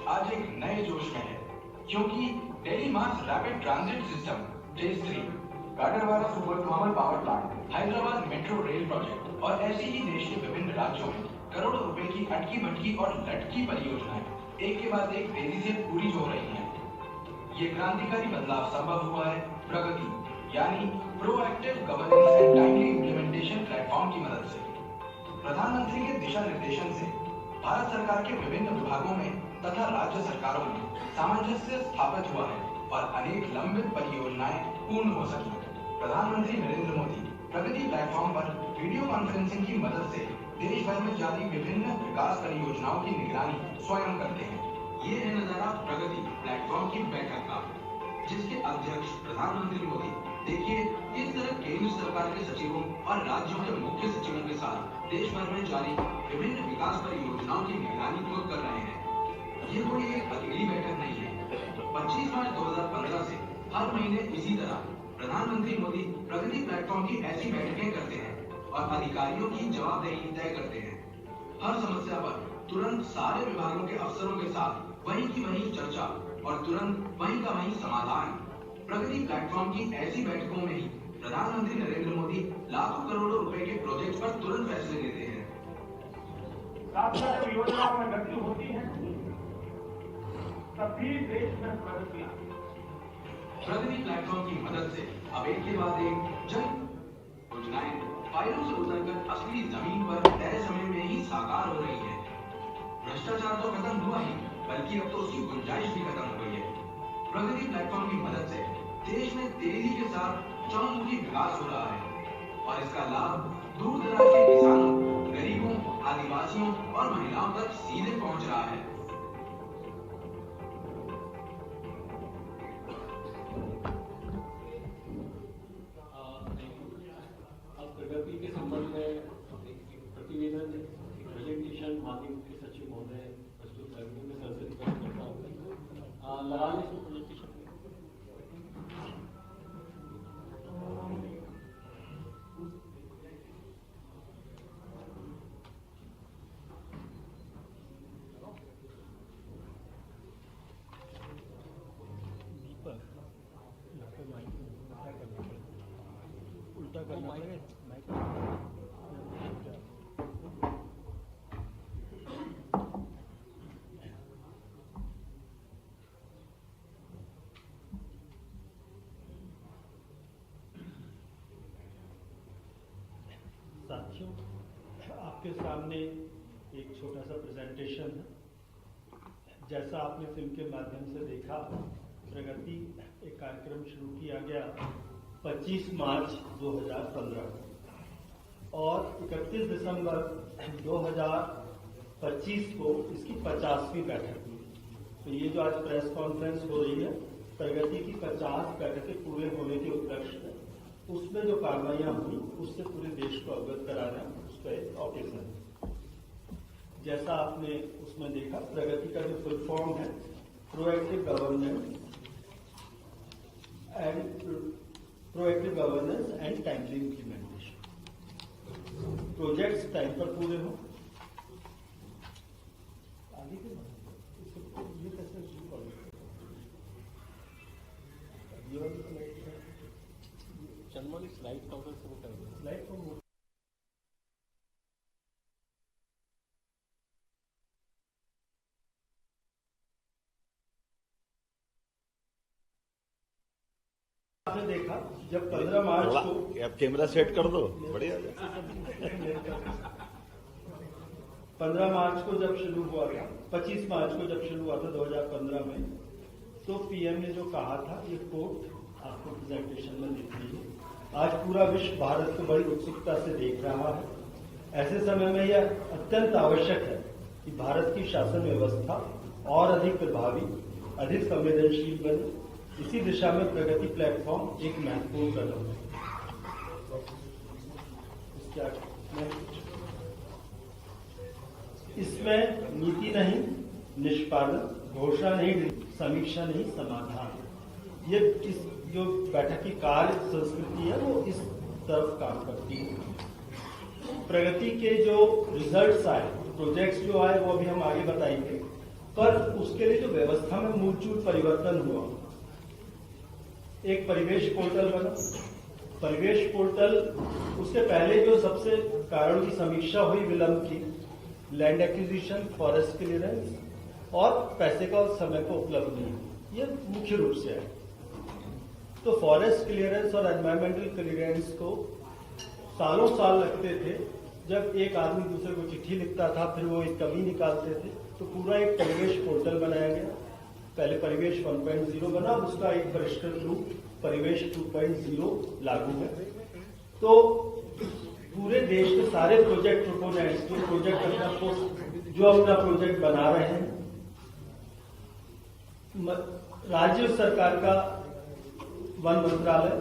आज एक नए जोश में है, क्योंकि Delhi Mars rapid transit system phase 3, Gadarwara super thermal power plant, Hyderabad metro rail project और ऐसे ही देश के विभिन्न राज्यों में करोड़ों रुपए की अटकी भटकी और लटकी परियोजनाएं एक के बाद एक तेजी से पूरी हो रही हैं। ये क्रांतिकारी बदलाव संभव हुआ है प्रगति यानी proactive governance and timely implementation platform की मदद से। प्रधानमंत्री के दिशा निर्देशन से भारत सरकार के विभिन्न विभागों में तथा राज्य सरकारों में सामंजस्य स्थापित हुआ है और अनेक लंबित परियोजनाएं पूर्ण हो सकी। प्रधानमंत्री नरेंद्र मोदी प्रगति प्लेटफॉर्म पर वीडियो कॉन्फ्रेंसिंग की मदद से देश भर में जारी विभिन्न विकास परियोजनाओं की निगरानी स्वयं करते हैं। ये है नजारा प्रगति प्लेटफॉर्म की बैठक का, जिसके अध्यक्ष प्रधानमंत्री मोदी देखिए किस तरह केंद्र सरकार के सचिवों और राज्यों के मुख्य सचिवों के साथ देश भर में जारी विभिन्न विकास परियोजनाओं की निगरानी खुद कर रहे हैं। ये कोई एक अकेली बैठक नहीं है। 25 मार्च 2015 से हर महीने इसी तरह प्रधानमंत्री मोदी प्रगति प्लेटफॉर्म की ऐसी बैठकें करते हैं और अधिकारियों की जवाबदेही तय करते हैं। हर समस्या पर तुरंत सारे विभागों के अफसरों के साथ वहीं की वहीं चर्चा और तुरंत वहीं का वहीं समाधान। प्रगति प्लेटफॉर्म की ऐसी बैठकों में ही प्रधानमंत्री नरेंद्र मोदी लाखों करोड़ों रुपए के प्रोजेक्ट पर तुरंत फैसले लेते हैं। जब योजनाओं में गति होती है तभी देश में प्रगति आती है। प्रगति प्लेटफॉर्म की मदद से अब एक के बाद एक जन योजनाएं फाइलों से उतरकर असली जमीन पर तय समय में ही साकार हो रही है। भ्रष्टाचार तो खत्म हुआ ही, बल्कि अब तो उसकी गुंजाइश भी खत्म हो गई है। प्रगति प्लेटफॉर्म की मदद से देश में तेजी के साथ चहुमुखी विकास हो रहा है और इसका लाभ दूर दराज के किसानों, गरीबों, आदिवासियों और महिलाओं तक सीधे पहुंच रहा है। प्रगति के संबंध में प्रतिवेदन प्रेजेंटेशन माननीय मुख्य सचिव महोदय प्रस्तुत करने में सबसे रिक्वेस्ट करता हूँ लगा लें इसमें प्रेजेंटेशन। उल्टा करना पड़ेगा। साथियों, आपके सामने एक छोटा सा प्रेजेंटेशन है। जैसा आपने फिल्म के माध्यम से देखा, प्रगति एक कार्यक्रम शुरू किया गया 25 मार्च 2015 और 31 दिसंबर 2025 को इसकी 50वीं बैठक हुई। तो ये जो आज प्रेस कॉन्फ्रेंस हो रही है, प्रगति की 50 बैठकें पूरे होने के उपलक्ष्य में उसमें जो कार्रवाइयां हुई उससे पूरे देश को अवगत कराना उसका एक ऑकेजन है। जैसा आपने उसमें देखा, प्रगति का जो फुल फॉर्म है proactive governance and timely implementation. Projects time पर पूरे हो। आगे के ये कैसे जनरली स्लाइड काउंटर से वो कर दें। स्लाइड को आपने देखा जब 15 मार्च को आप कैमरा सेट कर दो, बढ़िया। 15 मार्च को जब शुरू हुआ था, 25 मार्च को जब शुरू हुआ था 2015 में, तो पीएम ने जो कहा था ये कोट आपको प्रेजेंटेशन में दिख रही है। आज पूरा विश्व भारत को बड़ी उत्सुकता से देख रहा है। ऐसे समय में यह अत्यंत आवश्यक है कि भारत की शासन व्यवस्था और अधिक प्रभावी, अधिक संवेदनशील बने। इसी दिशा में प्रगति प्लेटफॉर्म एक महत्वपूर्ण कदम है। इसमें नीति नहीं, निष्पादन, घोषणा नहीं, समीक्षा नहीं, समाधान। ये इस जो बैठक की कार्य संस्कृति है वो इस तरफ काम करती है। प्रगति के जो रिजल्ट्स आए, प्रोजेक्ट्स जो आए वो अभी हम आगे बताएंगे। पर उसके लिए जो व्यवस्था में मूलचूल परिवर्तन हुआ, एक परिवेश पोर्टल बना। परिवेश पोर्टल, उसके पहले जो सबसे कारण की समीक्षा हुई विलंब की, लैंड एक्विजिशन, फॉरेस्ट क्लियरेंस और पैसे का और समय को उपलब्ध नहीं, ये मुख्य रूप से है। तो फॉरेस्ट क्लियरेंस और एनवायरमेंटल क्लियरेंस को सालों साल लगते थे। जब एक आदमी दूसरे को चिट्ठी लिखता था, फिर वो एक कमी निकालते थे, तो पूरा एक परिवेश पोर्टल बनाया गया। पहले परिवेश 1.0 बना, उसका एक परिष्कृत रूप परिवेश 2.0 लागू है। तो पूरे देश के सारे प्रोजेक्ट प्रोपोनेंट्स जो अपना प्रोजेक्ट बना रहे हैं, राज्य सरकार का वन मंत्रालय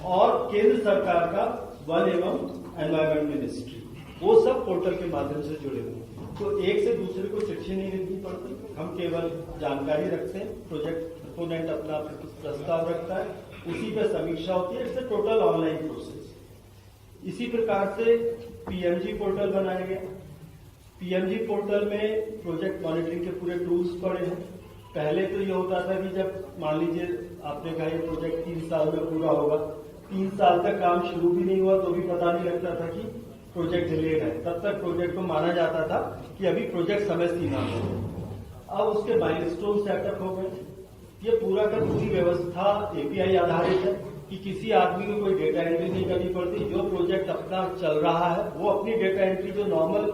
और केंद्र सरकार का वन एवं एनवायरमेंट मिनिस्ट्री, वो सब पोर्टल के माध्यम से जुड़े हुए हैं। तो एक से दूसरे को चिट्ठी नहीं लिखनी पड़ती, हम केवल जानकारी रखते हैं, प्रोजेक्ट प्रोपोनेंट अपना प्रस्ताव रखता है, उसी पे समीक्षा होती है। It's total online process. इसी प्रकार से पीएमजी पोर्टल बनाया गया। पीएमजी पोर्टल में प्रोजेक्ट मॉनिटरिंग के पूरे टूल्स पड़े हैं। पहले तो ये होता था कि जब मान लीजिए आपने कहा ये प्रोजेक्ट 3 साल में पूरा होगा, 3 साल तक काम शुरू भी नहीं हुआ तो भी पता नहीं लगता था कि प्रोजेक्ट डिलेड है। तब तक प्रोजेक्ट को माना जाता था कि अभी प्रोजेक्ट समय सीमा में है। अब उसके माइलस्टोन सेटअप हो गए। ये पूरा का पूरी व्यवस्था एपीआई आधारित है कि किसी आदमी को कोई डेटा एंट्री नहीं करनी पड़ती। जो प्रोजेक्ट अपना चल रहा है वो अपनी डेटा एंट्री जो नॉर्मल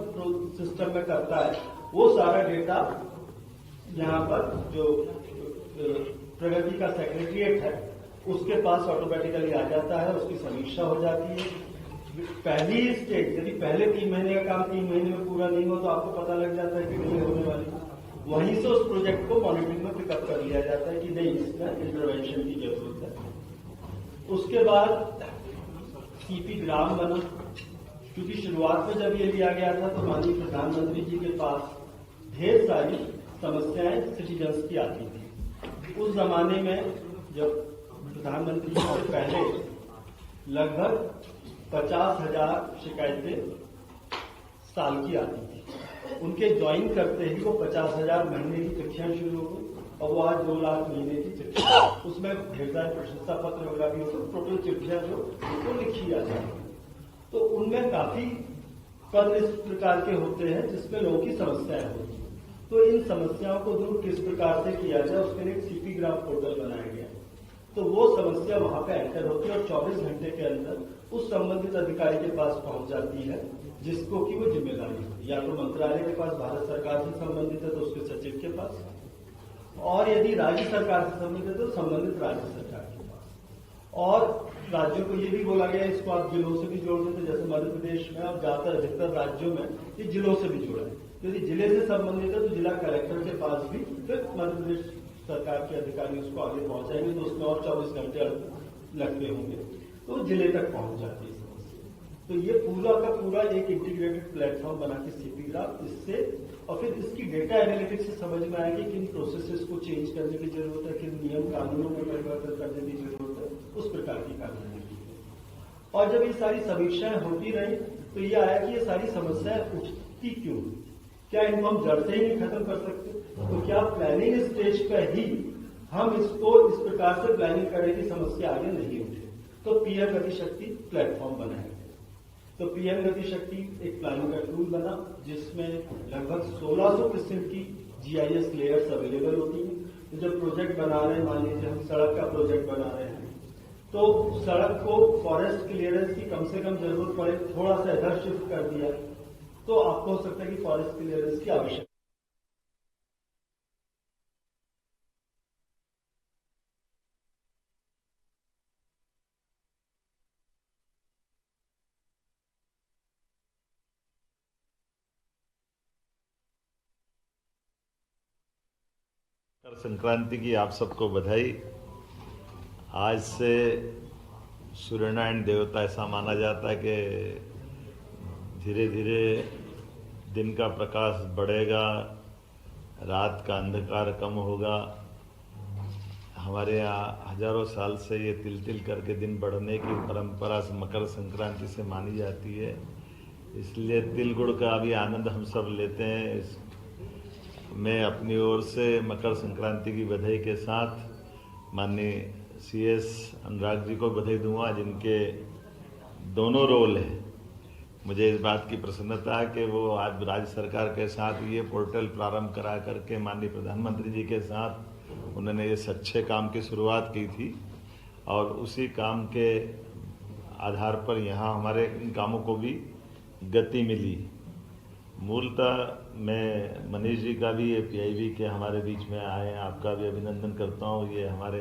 सिस्टम में करता है, वो सारा डेटा यहाँ पर जो प्रगति का सेक्रेटरिएट है उसके पास ऑटोमेटिकली आ जाता है, उसकी समीक्षा हो जाती है। पहली स्टेज, यदि पहले 3 महीने का काम 3 महीने में पूरा नहीं हो तो आपको पता लग जाता है कि डिले होने वाली है। वहीं से उस प्रोजेक्ट को मॉनिटरिंग में पिकअप कर लिया जाता है कि नहीं, इसमें इंटरवेंशन की जरूरत है। उसके बाद सीपी ग्राम बना, क्योंकि शुरुआत में जब ये लिया गया था तो माननीय प्रधानमंत्री जी के पास ढेर सारी समस्याएं सिटीजन्स की आती थी। उस जमाने में जब प्रधानमंत्री जी से पहले लगभग 50,000 शिकायतें साल की आती थी। उनके ज्वाइन करते ही वो 50,000 महीने की चिट्ठियां शुरू हो गई और वो आज 2 लाख महीने की चिट्ठियां, उसमें ढेर सारे प्रशंसा पत्र वगैरह भी होते, टोटल चिट्ठियां जो उनको लिखी जाती है। तो उनमें काफी पद इस प्रकार के होते हैं जिसमें लोगों की समस्याएं होती हैं। तो इन समस्याओं को दूर किस प्रकार से किया जाए, उसके लिए एक सीपी ग्राम पोर्टल बनाया गया। तो वो समस्या वहां पे एंटर होती है और 24 घंटे के अंदर उस संबंधित अधिकारी के पास पहुंच जाती है जिसको कि वो जिम्मेदारी है। या तो मंत्रालय के पास, भारत सरकार से संबंधित है तो उसके सचिव के पास, और यदि राज्य सरकार से संबंधित है तो संबंधित राज्य सरकार के पास। और राज्यों को ये भी बोला गया इसको आप जिलों से भी जोड़ देते, जैसे मध्य प्रदेश में और ज्यादातर अधिकतर राज्यों में ये जिलों से भी जोड़ा है। यदि जिले से संबंधित है तो जिला कलेक्टर के पास भी फिर मध्य प्रदेश सरकार के अधिकारी उसको आगे पहुंचाएंगे तो उसमें और 24 घंटे लगते होंगे, तो जिले तक पहुंच जाती है समस्या। तो ये पूरा का पूरा एक इंटीग्रेटेड प्लेटफॉर्म बना के सीपी ग्राफ, इससे और फिर इसकी डेटा एनालिटिक्स से समझ में आया कि किन प्रोसेसेस को चेंज करने की जरूरत है, किन नियम कानूनों में परिवर्तन करने की जरूरत है, उस प्रकार की कार्रवाई की। और जब ये सारी समीक्षाएं होती रही तो ये आया कि ये सारी समस्याएं उठती क्यों, क्या इनको हम जड़ से ही नहीं खत्म कर सकते? तो क्या प्लानिंग स्टेज पर ही हम इसको इस प्रकार से प्लानिंग करें कि समस्या आगे नहीं उठे? तो पीएम गति शक्ति प्लेटफॉर्म बनाया गया। तो पीएम गति शक्ति एक प्लानिंग का टूल बना जिसमें लगभग 1600 किस्म की जीआईएस लेयर्स अवेलेबल होती हैं। तो जब प्रोजेक्ट बना रहे हैं, मान लीजिए हम सड़क का प्रोजेक्ट बना रहे हैं, तो सड़क को फॉरेस्ट क्लियरेंस की कम से कम जरूरत पड़े, थोड़ा सा इधर शिफ्ट कर दिया तो आपको हो सकता है कि फॉरेस्ट क्लियरेंस की आवश्यकता। मकर संक्रांति की आप सबको बधाई। आज से सूर्यनारायण देवता ऐसा माना जाता है कि धीरे धीरे दिन का प्रकाश बढ़ेगा, रात का अंधकार कम होगा। हमारे यहाँ हजारों साल से ये तिल तिल करके दिन बढ़ने की परंपरा मकर संक्रांति से मानी जाती है। इसलिए तिल गुड़ का भी आनंद हम सब लेते हैं। मैं अपनी ओर से मकर संक्रांति की बधाई के साथ माननीय CS अनुराग जी को बधाई दूंगा, जिनके दोनों रोल हैं। मुझे इस बात की प्रसन्नता है कि वो आज राज्य सरकार के साथ ये पोर्टल प्रारंभ करा करके माननीय प्रधानमंत्री जी के साथ उन्होंने इस अच्छे काम की शुरुआत की थी और उसी काम के आधार पर यहाँ हमारे इन कामों को भी गति मिली। मूलतः मैं मनीष जी का भी PIB के हमारे बीच में आए हैं, आपका भी अभिनंदन करता हूँ। ये हमारे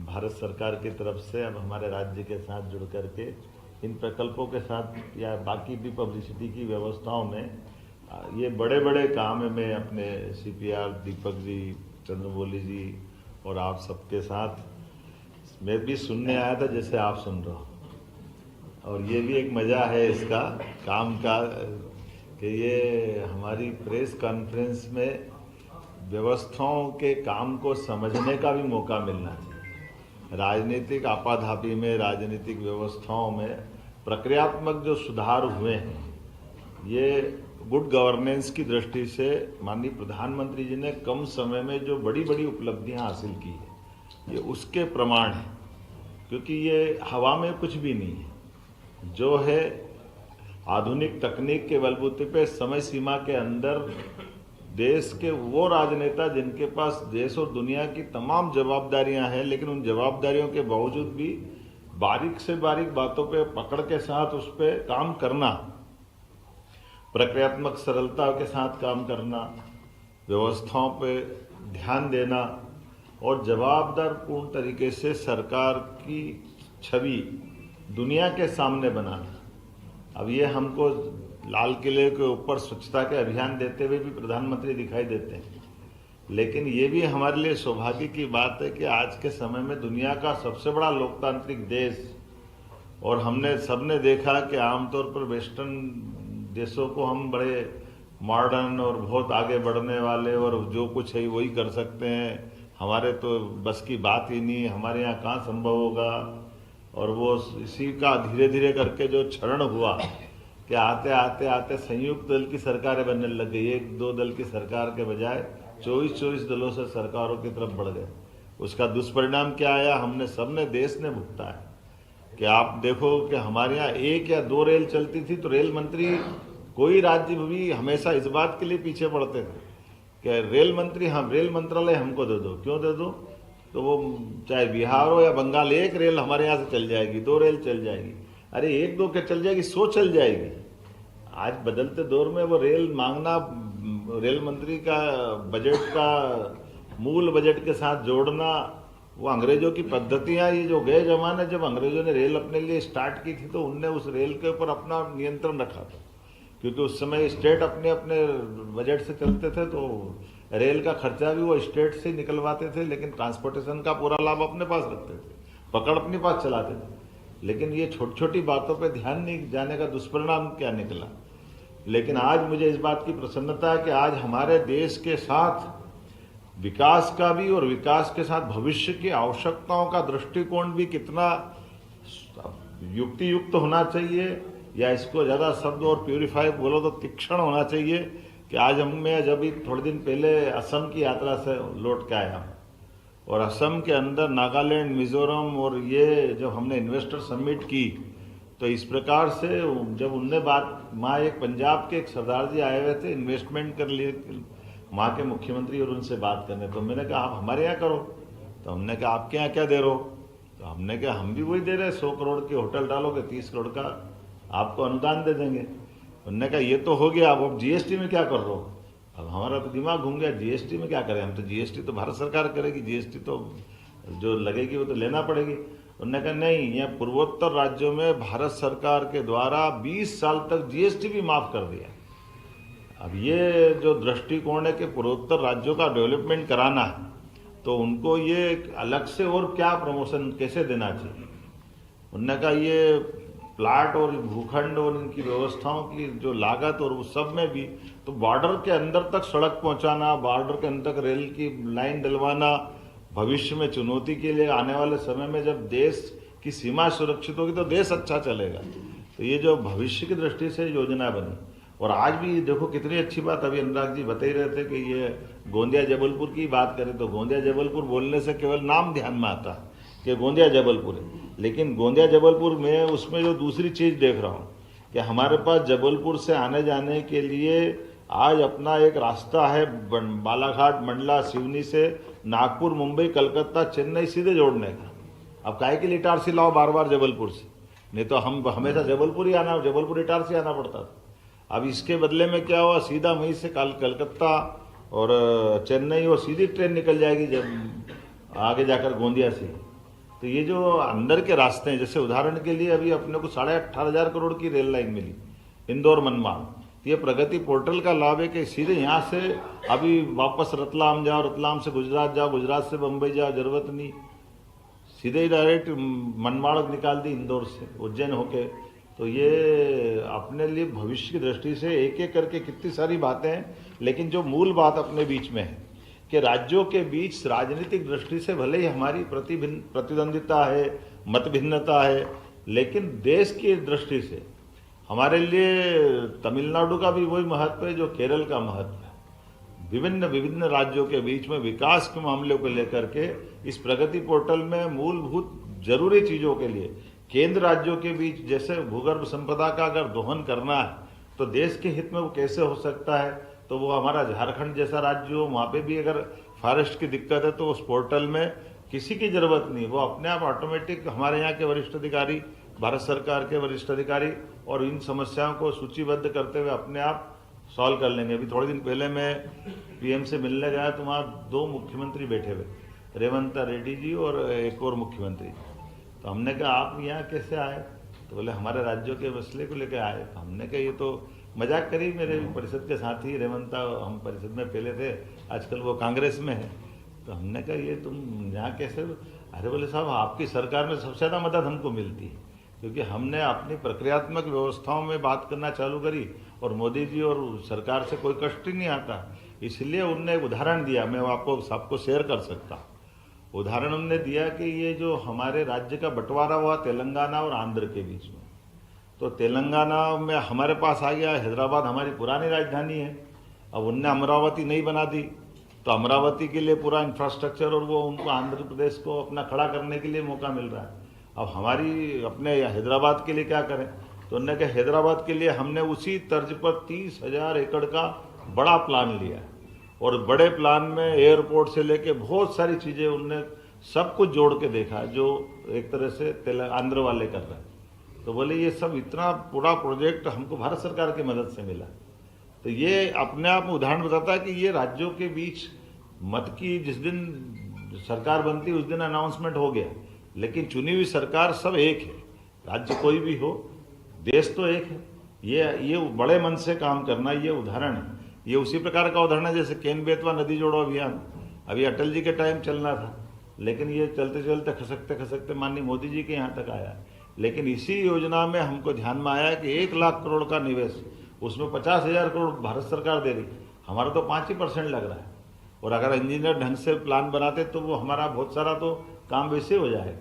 भारत सरकार की तरफ से अब हमारे राज्य के साथ जुड़ करके इन प्रकल्पों के साथ या बाकी भी पब्लिसिटी की व्यवस्थाओं में ये बड़े बड़े काम है। मैं अपने CPR दीपक जी, चंद्रमौली जी और आप सबके साथ मैं भी सुनने आया था जैसे आप सुन रहे हो, और ये भी एक मज़ा है इसका काम का कि ये हमारी प्रेस कॉन्फ्रेंस में व्यवस्थाओं के काम को समझने का भी मौका मिलना चाहिए। राजनीतिक आपाधापी में, राजनीतिक व्यवस्थाओं में प्रक्रियात्मक जो सुधार हुए हैं, ये गुड गवर्नेंस की दृष्टि से माननीय प्रधानमंत्री जी ने कम समय में जो बड़ी बड़ी उपलब्धियां हासिल की है, ये उसके प्रमाण है। क्योंकि ये हवा में कुछ भी नहीं है, जो है आधुनिक तकनीक के बलबूते पे समय सीमा के अंदर देश के वो राजनेता जिनके पास देश और दुनिया की तमाम जवाबदारियां हैं, लेकिन उन जवाबदारियों के बावजूद भी बारीक से बारीक बातों पे पकड़ के साथ उस पर काम करना, प्रक्रियात्मक सरलता के साथ काम करना, व्यवस्थाओं पे ध्यान देना और जवाबदार पूर्ण तरीके से सरकार की छवि दुनिया के सामने बनाना। अब ये हमको लाल किले के ऊपर स्वच्छता के अभियान देते हुए भी प्रधानमंत्री दिखाई देते हैं, लेकिन ये भी हमारे लिए सौभाग्य की बात है कि आज के समय में दुनिया का सबसे बड़ा लोकतांत्रिक देश, और हमने सबने देखा कि आमतौर पर वेस्टर्न देशों को हम बड़े मॉडर्न और बहुत आगे बढ़ने वाले और जो कुछ है वही कर सकते हैं, हमारे तो बस की बात ही नहीं, हमारे यहाँ कहाँ संभव होगा। और वो इसी का धीरे धीरे करके जो क्षरण हुआ कि आते आते आते संयुक्त दल की सरकारें बनने लग गई, 1-2 दल की सरकार के बजाय 24-24 दलों से सरकारों की तरफ बढ़ गए। उसका दुष्परिणाम क्या आया, हमने सबने, देश ने भुगता है। कि आप देखो कि हमारे यहाँ 1 या 2 रेल चलती थी तो रेल मंत्री, कोई राज्य भी हमेशा इस बात के लिए पीछे पड़ते थे कि रेल मंत्री, हम रेल मंत्रालय हमको दे दो। क्यों दे दो? तो वो चाहे बिहार हो या बंगाल, 1 रेल हमारे यहाँ से चल जाएगी, 2 रेल चल जाएगी। अरे 1-2 के चल जाएगी, 100 चल जाएगी। आज बदलते दौर में वो रेल मांगना, रेल मंत्री का बजट का मूल बजट के साथ जोड़ना, वो अंग्रेजों की पद्धतियां, ये जो गए जमाने जब अंग्रेजों ने रेल अपने लिए स्टार्ट की थी तो उनने उस रेल के ऊपर अपना नियंत्रण रखा था, क्योंकि उस समय स्टेट अपने अपने बजट से चलते थे तो रेल का खर्चा भी वो स्टेट से निकलवाते थे, लेकिन ट्रांसपोर्टेशन का पूरा लाभ अपने पास रखते थे, पकड़ अपने पास चलाते थे। लेकिन ये छोटी छोटी बातों पे ध्यान नहीं जाने का दुष्परिणाम क्या निकला। लेकिन आज मुझे इस बात की प्रसन्नता है कि आज हमारे देश के साथ विकास का भी और विकास के साथ भविष्य की आवश्यकताओं का दृष्टिकोण भी कितना युक्ति युक्त होना चाहिए, या इसको ज़्यादा शब्द और प्यूरिफाई बोलो तो तीक्ष्ण होना चाहिए। कि आज मैं जब थोड़े दिन पहले असम की यात्रा से लौट के आया और असम के अंदर नागालैंड, मिजोरम और ये जब हमने इन्वेस्टर समिट की तो इस प्रकार से जब उनने बात, वहाँ एक पंजाब के एक सरदार जी आए हुए थे इन्वेस्टमेंट कर लिए वहाँ के मुख्यमंत्री और उनसे बात करने, तो मैंने कहा आप हमारे यहाँ करो। तो हमने कहा आपके यहाँ क्या दे रहे हो? तो हमने कहा हम भी वही दे रहे हैं, 100 करोड़ के होटल डालोगे 30 करोड़ का आपको अनुदान दे देंगे। उन्होंने कहा ये तो हो गया, अब GST में क्या कर रहे हो? अब हमारा तो दिमाग घूम गया, GST में क्या करें हम, तो GST तो भारत सरकार करेगी, GST तो जो लगेगी वो तो लेना पड़ेगी। उन्होंने कहा नहीं, यह पूर्वोत्तर राज्यों में भारत सरकार के द्वारा 20 साल तक GST भी माफ कर दिया। अब ये जो दृष्टिकोण है कि पूर्वोत्तर राज्यों का डेवलपमेंट कराना है, तो उनको ये अलग से और क्या प्रमोशन कैसे देना चाहिए। उन्होंने कहा ये प्लाट और भूखंड और इनकी व्यवस्थाओं की जो लागत और उस सब में भी, तो बॉर्डर के अंदर तक सड़क पहुंचाना, बॉर्डर के अंदर तक रेल की लाइन डलवाना, भविष्य में चुनौती के लिए आने वाले समय में जब देश की सीमा सुरक्षित होगी तो देश अच्छा चलेगा। तो ये जो भविष्य की दृष्टि से योजना बनी, और आज भी देखो कितनी अच्छी बात अभी अनुराग जी बता ही रहे थे कि ये गोंदिया जबलपुर की बात करें तो गोंदिया जबलपुर बोलने से केवल नाम ध्यान में आता है कि गोंदिया जबलपुर है, लेकिन गोंदिया जबलपुर में उसमें जो दूसरी चीज देख रहा हूँ कि हमारे पास जबलपुर से आने जाने के लिए आज अपना एक रास्ता है बालाघाट, मंडला, सिवनी से नागपुर, मुंबई, कलकत्ता, चेन्नई सीधे जोड़ने का। अब काहे के लिए इटारसी लाओ बार बार जबलपुर से, नहीं तो हम हमेशा जबलपुर ही आना, जबलपुर इटारसी आना पड़ता था। अब इसके बदले में क्या हुआ, सीधा वहीं से कलकत्ता और चेन्नई और सीधी ट्रेन निकल जाएगी जब आगे जाकर गोंदिया से। तो ये जो अंदर के रास्ते हैं, जैसे उदाहरण के लिए अभी अपने को 18,500 करोड़ की रेल लाइन मिली इंदौर मनमाड़, ये प्रगति पोर्टल का लाभ है कि सीधे यहाँ से अभी वापस रतलाम जाओ, रतलाम से गुजरात जाओ, गुजरात से बम्बई जाओ, जरूरत नहीं, सीधे ही डायरेक्ट मनमाड़ निकाल दी इंदौर से उज्जैन होके। तो ये अपने लिए भविष्य की दृष्टि से एक एक करके कितनी सारी बातें हैं, लेकिन जो मूल बात अपने बीच में है कि राज्यों के बीच राजनीतिक दृष्टि से भले ही हमारी प्रतिद्वंदिता है, मत भिन्नता है, लेकिन देश की दृष्टि से हमारे लिए तमिलनाडु का भी वही महत्व है जो केरल का महत्व है। विभिन्न राज्यों के बीच में विकास के मामले को लेकर के इस प्रगति पोर्टल में मूलभूत जरूरी चीजों के लिए केंद्र राज्यों के बीच जैसे भूगर्भ संपदा का अगर दोहन करना है तो देश के हित में वो कैसे हो सकता है, तो वो हमारा झारखंड जैसा राज्य हो, वहां पे भी अगर फॉरेस्ट की दिक्कत है तो उस पोर्टल में किसी की जरूरत नहीं, वो अपने आप ऑटोमेटिक हमारे यहाँ के वरिष्ठ अधिकारी, भारत सरकार के वरिष्ठ अधिकारी और इन समस्याओं को सूचीबद्ध करते हुए अपने आप सॉल्व कर लेंगे। अभी थोड़े दिन पहले मैं पीएम से मिलने गया तो वहाँ 2 मुख्यमंत्री बैठे हुए, रेवंत रेड्डी जी और एक और मुख्यमंत्री। तो हमने कहा आप यहाँ कैसे आए, तो बोले हमारे राज्यों के मसले को लेकर आए। तो हमने कहा ये तो मजाक करी, मेरे परिषद के साथी रेवंता, हम परिषद में पहले थे, आजकल वो कांग्रेस में है। तो हमने कहा ये तुम यहाँ कैसे, अरे बोले साहब आपकी सरकार में सबसे ज़्यादा मदद हमको मिलती है क्योंकि हमने अपनी प्रक्रियात्मक व्यवस्थाओं में बात करना चालू करी और मोदी जी और सरकार से कोई कष्ट ही नहीं आता। इसलिए उनने एक उदाहरण दिया, मैं आपको सबको शेयर कर सकता हूँ। उदाहरण उन्होंने दिया कि ये जो हमारे राज्य का बंटवारा हुआ तेलंगाना और आंध्र के बीच में, तो तेलंगाना में हमारे पास आ गया हैदराबाद, हमारी पुरानी राजधानी है। अब उनने अमरावती नहीं बना दी तो अमरावती के लिए पूरा इंफ्रास्ट्रक्चर और वो उनको आंध्र प्रदेश को अपना खड़ा करने के लिए मौका मिल रहा है। अब हमारी अपने हैदराबाद के लिए क्या करें, तो उन्होंने कहा हैदराबाद के लिए हमने उसी तर्ज पर 30,000 एकड़ का बड़ा प्लान लिया और बड़े प्लान में एयरपोर्ट से लेके बहुत सारी चीजें उनने सब कुछ जोड़ के देखा जो एक तरह से आंध्र वाले कर रहे हैं। तो बोले ये सब इतना पूरा प्रोजेक्ट हमको भारत सरकार की मदद से मिला। तो ये अपने आप में उदाहरण बताता है कि ये राज्यों के बीच मत की जिस दिन सरकार बनती उस दिन अनाउंसमेंट हो गया, लेकिन चुनी हुई सरकार सब एक है, राज्य कोई भी हो, देश तो एक है। ये बड़े मन से काम करना ये उदाहरण है। ये उसी प्रकार का उदाहरण है जैसे केन बेतवा नदी जोड़ो अभियान, अभी अटल जी के टाइम चलना था, लेकिन ये चलते चलते खसकते खसकते माननीय मोदी जी के यहाँ तक आया। लेकिन इसी योजना में हमको ध्यान में आया कि 1 लाख करोड़ का निवेश, उसमें 50,000 करोड़ भारत सरकार दे रही, हमारा तो 5% लग रहा है। और अगर इंजीनियर ढंग से प्लान बनाते तो वो हमारा बहुत सारा तो काम वैसे हो जाएगा।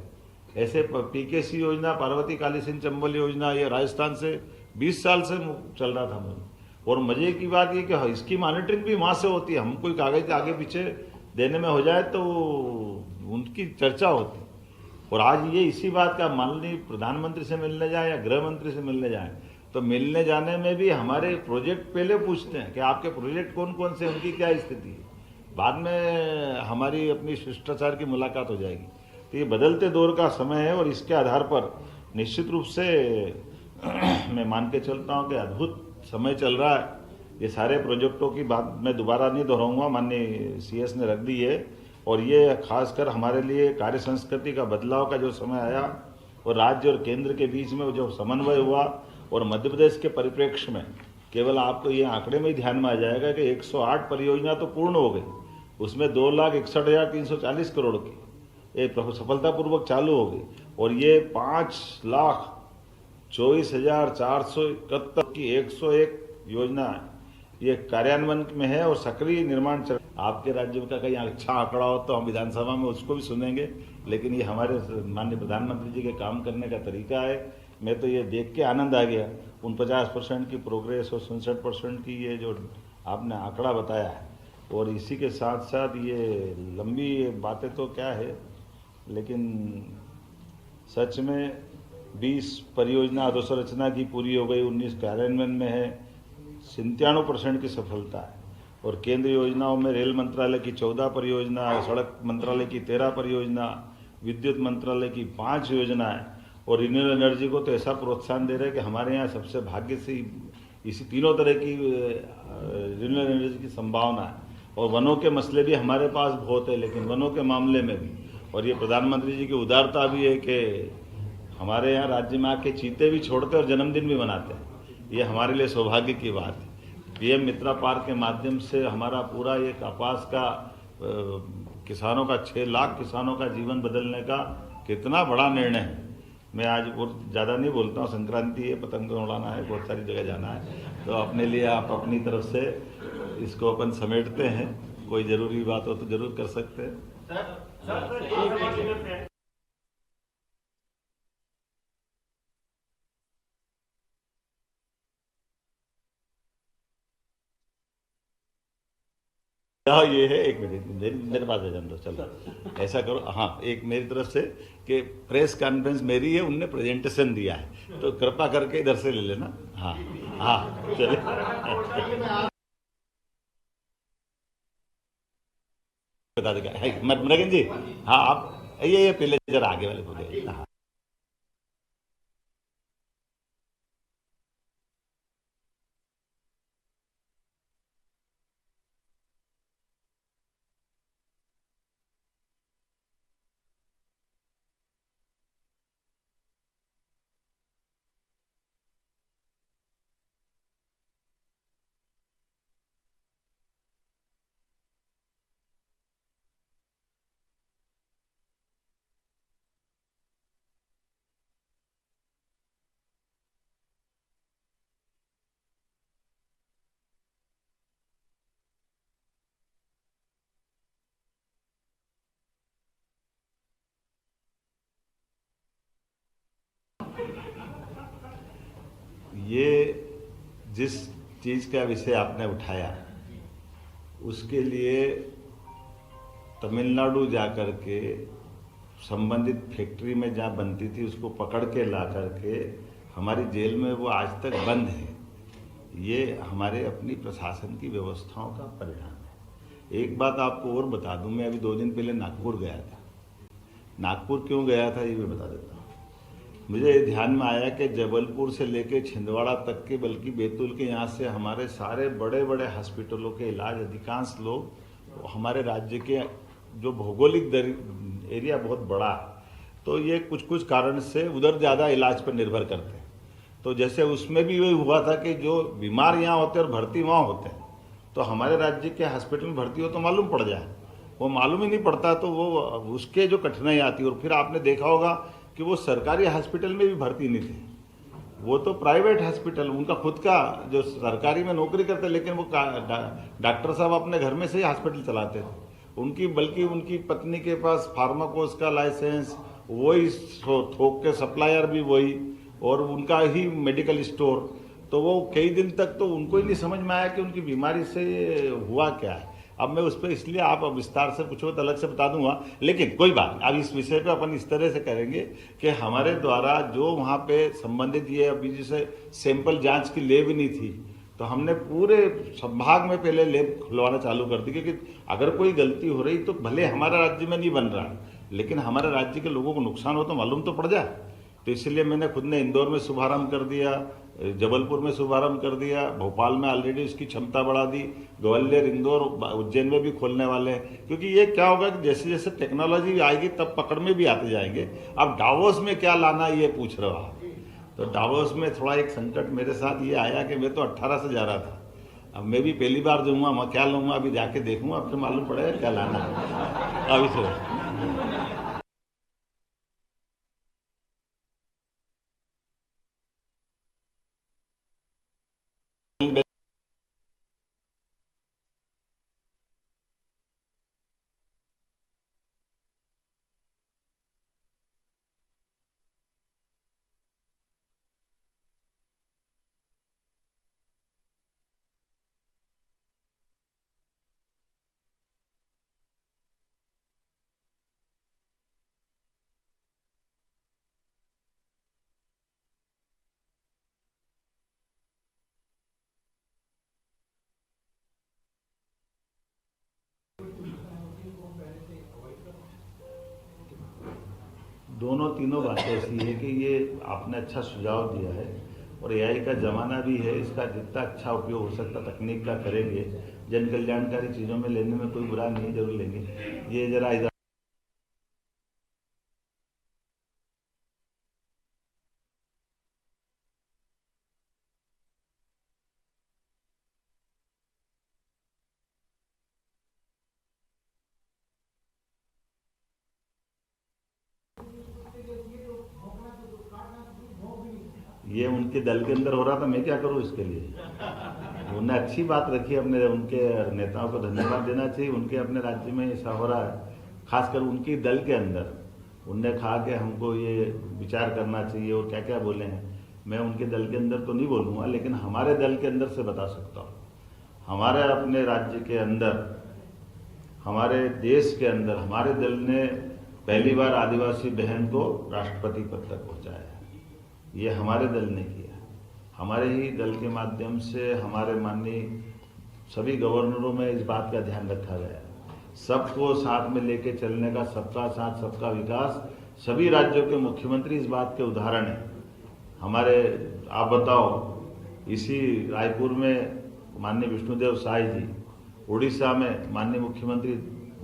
ऐसे पीकेसी योजना, पार्वती काली सिंह चंबल योजना, ये राजस्थान से 20 साल से चल रहा था। और मजे की बात ये कि इसकी मॉनिटरिंग भी वहां से होती है, हम कोई कागज आगे पीछे देने में हो जाए तो उनकी चर्चा होती। और आज ये इसी बात का माननीय प्रधानमंत्री से मिलने जाए या गृह मंत्री से मिलने जाए तो मिलने जाने में भी हमारे प्रोजेक्ट पहले पूछते हैं कि आपके प्रोजेक्ट कौन कौन से, उनकी क्या स्थिति है, बाद में हमारी अपनी शिष्टाचार की मुलाकात हो जाएगी। तो ये बदलते दौर का समय है और इसके आधार पर निश्चित रूप से मैं मान के चलता हूँ कि अद्भुत समय चल रहा है। ये सारे प्रोजेक्टों की बात मैं दोबारा नहीं दोहराऊंगा, माननीय सीएस ने रख दी है। और ये खासकर हमारे लिए कार्य संस्कृति का बदलाव का जो समय आया और राज्य और केंद्र के बीच में जो समन्वय हुआ और मध्य प्रदेश के परिप्रेक्ष्य में केवल आपको ये आंकड़े में ही ध्यान में आ जाएगा कि 108 परियोजना तो पूर्ण हो गई, उसमें 2,61,340 करोड़ की एक सफलतापूर्वक चालू हो गई और ये 5,24,471 की 101 योजना है ये कार्यान्वयन में है और सक्रिय निर्माण चल। आपके राज्य का कहीं अच्छा आंकड़ा हो तो हम विधानसभा में उसको भी सुनेंगे, लेकिन ये हमारे माननीय प्रधानमंत्री जी के काम करने का तरीका है मैं तो ये देख के आनंद आ गया, उन 50% की प्रोग्रेस और 67% की ये जो आपने आंकड़ा बताया है, और इसी के साथ साथ ये लंबी बातें तो क्या है, लेकिन सच में 20 परियोजना अधोसंरचना की पूरी हो गई, 19 कार्यान्वयन में है, 97% की सफलता है। और केंद्रीय योजनाओं में रेल मंत्रालय की 14 परियोजना, सड़क मंत्रालय की 13 परियोजना, विद्युत मंत्रालय की 5 योजनाएं, और रिन्यूएबल एनर्जी को तो ऐसा प्रोत्साहन दे रहे हैं कि हमारे यहाँ सबसे भाग्य से इसी तीनों तरह की रिन्यूएबल एनर्जी की संभावना है। और वनों के मसले भी हमारे पास बहुत है, लेकिन वनों के मामले में भी, और ये प्रधानमंत्री जी की उदारता भी है कि हमारे यहाँ राज्य में आके चीते भी छोड़ते और जन्मदिन भी मनाते हैं। ये हमारे लिए सौभाग्य की बात है। पीएम मित्रा पार्क के माध्यम से हमारा पूरा ये कपास का किसानों का 6 लाख किसानों का जीवन बदलने का कितना बड़ा निर्णय है। मैं आज बहुत ज़्यादा नहीं बोलता हूँ, संक्रांति है, पतंग उड़ाना है, बहुत सारी जगह जाना है, तो अपने लिए आप अपनी तरफ से इसको अपन समेटते हैं। कोई ज़रूरी बात हो तो ज़रूर कर सकते हैं। हाँ, ये है, एक मिनट मेरे पास भेजन दो, चलो ऐसा करो। हाँ, एक मेरी तरफ से कि प्रेस कॉन्फ्रेंस मेरी है, उनने प्रेजेंटेशन दिया है, तो कृपा करके इधर से ले लेना। हाँ हाँ, चलिए बता देगा मनोरंजन जी। हाँ, आप ये पहले जरा आगे वाले बोले। हाँ, ये जिस चीज़ का विषय आपने उठाया, उसके लिए तमिलनाडु जाकर के संबंधित फैक्ट्री में जहाँ बनती थी उसको पकड़ के ला करके हमारी जेल में वो आज तक बंद है। ये हमारे अपनी प्रशासन की व्यवस्थाओं का परिणाम है। एक बात आपको और बता दूं, मैं अभी 2 दिन पहले नागपुर गया था। नागपुर क्यों गया था ये मैं बता देता हूँ। मुझे ध्यान में आया कि जबलपुर से लेके छिंदवाड़ा तक के, बल्कि बैतूल के यहाँ से हमारे सारे बड़े बड़े हॉस्पिटलों के इलाज अधिकांश लोग हमारे राज्य के, जो भौगोलिक एरिया बहुत बड़ा है, तो ये कुछ कुछ कारण से उधर ज़्यादा इलाज पर निर्भर करते हैं। तो जैसे उसमें भी वही हुआ था कि जो बीमार यहाँ होते हैं और भर्ती वहाँ होते हैं, तो हमारे राज्य के हॉस्पिटल में भर्ती हो तो मालूम पड़ जाए, वो मालूम ही नहीं पड़ता, तो वो उसके जो कठिनाई आती है। और फिर आपने देखा होगा कि वो सरकारी हॉस्पिटल में भी भर्ती नहीं थे, वो तो प्राइवेट हॉस्पिटल, उनका खुद का, जो सरकारी में नौकरी करते, लेकिन वो डॉक्टर साहब अपने घर में से ही हॉस्पिटल चलाते थे। उनकी, बल्कि उनकी पत्नी के पास फार्माकोस का लाइसेंस, वही थोक के सप्लायर भी वही, और उनका ही मेडिकल स्टोर। तो वो कई दिन तक तो उनको ही नहीं समझ में आया कि उनकी बीमारी से हुआ क्या है। अब मैं उस पर इसलिए आप विस्तार से पूछो तो अलग से बता दूंगा, लेकिन कोई बात, अब इस विषय पे अपन इस तरह से करेंगे कि हमारे द्वारा जो वहाँ पे संबंधित, ये अभी जैसे सैंपल जांच की लेब नहीं थी, तो हमने पूरे संभाग में पहले लेब खुलवाना चालू कर दी, क्योंकि अगर कोई गलती हो रही तो भले हमारे राज्य में नहीं बन रहा, लेकिन हमारे राज्य के लोगों को नुकसान हो तो मालूम तो पड़ जाए। तो इसलिए मैंने खुद ने इंदौर में शुभारंभ कर दिया, जबलपुर में शुभारंभ कर दिया, भोपाल में ऑलरेडी उसकी क्षमता बढ़ा दी, ग्वालियर, इंदौर, उज्जैन में भी खोलने वाले हैं। क्योंकि ये क्या होगा कि जैसे जैसे टेक्नोलॉजी आएगी तब पकड़ में भी आते जाएंगे। अब डावोस में क्या लाना ये पूछ रहे हो आप, तो डावोस में थोड़ा एक संकट मेरे साथ ये आया कि मैं तो 18 से जा रहा था, अब मैं भी पहली बार जाऊँगा, मैं क्या लूँगा अभी जाके देखूँगा, फिर मालूम पड़ेगा क्या लाना है। अभी से दोनों तीनों बातें ऐसी है कि ये आपने अच्छा सुझाव दिया है और एआई का जमाना भी है, इसका जितना अच्छा उपयोग हो सकता तकनीक का करेंगे। जन कल्याणकारी चीज़ों में लेने में कोई बुरा नहीं, जरूर लेंगे। ये जरा इधर ये उनके दल के अंदर हो रहा था, मैं क्या करूं इसके लिए। उन्होंने अच्छी बात रखी, अपने उनके नेताओं को धन्यवाद देना चाहिए। उनके अपने राज्य में ऐसा हो रहा है, खासकर उनके दल के अंदर। उनने कहा कि हमको ये विचार करना चाहिए और क्या क्या बोले हैं। मैं उनके दल के अंदर तो नहीं बोलूँगा, लेकिन हमारे दल के अंदर से बता सकता हूँ। हमारे अपने राज्य के अंदर, हमारे देश के अंदर हमारे दल ने पहली बार आदिवासी बहन को राष्ट्रपति पद तक पहुँचाया। ये हमारे दल ने किया। हमारे ही दल के माध्यम से हमारे माननीय सभी गवर्नरों में इस बात का ध्यान रखा गया। सबको साथ में लेके चलने का, सबका साथ सबका विकास। सभी राज्यों के मुख्यमंत्री इस बात के उदाहरण हैं। हमारे आप बताओ, इसी रायपुर में माननीय विष्णुदेव साय जी, उड़ीसा में माननीय मुख्यमंत्री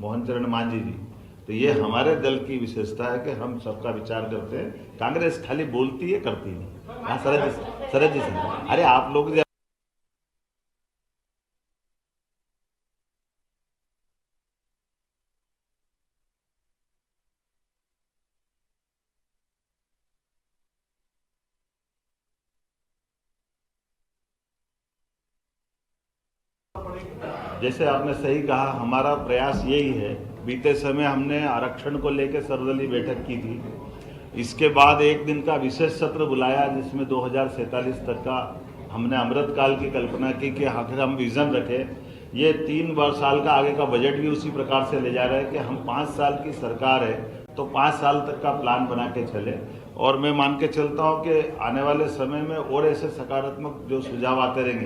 मोहन चरण मांझी जी। तो ये हमारे दल की विशेषता है कि हम सबका विचार करते हैं। कांग्रेस खाली बोलती है, करती नहीं। हाँ शरद जी अरे आप लोग जैसे आपने सही कहा, हमारा प्रयास यही है। बीते समय हमने आरक्षण को लेकर सर्वदलीय बैठक की थी। इसके बाद एक दिन का विशेष सत्र बुलाया, जिसमें 2047 तक का हमने अमृतकाल की कल्पना की कि आखिर हम विजन रखें। ये 3 साल का आगे का बजट भी उसी प्रकार से ले जा रहे हैं कि हम 5 साल की सरकार है तो 5 साल तक का प्लान बना के चले। और मैं मान के चलता हूँ कि आने वाले समय में और ऐसे सकारात्मक जो सुझाव आते रहेंगे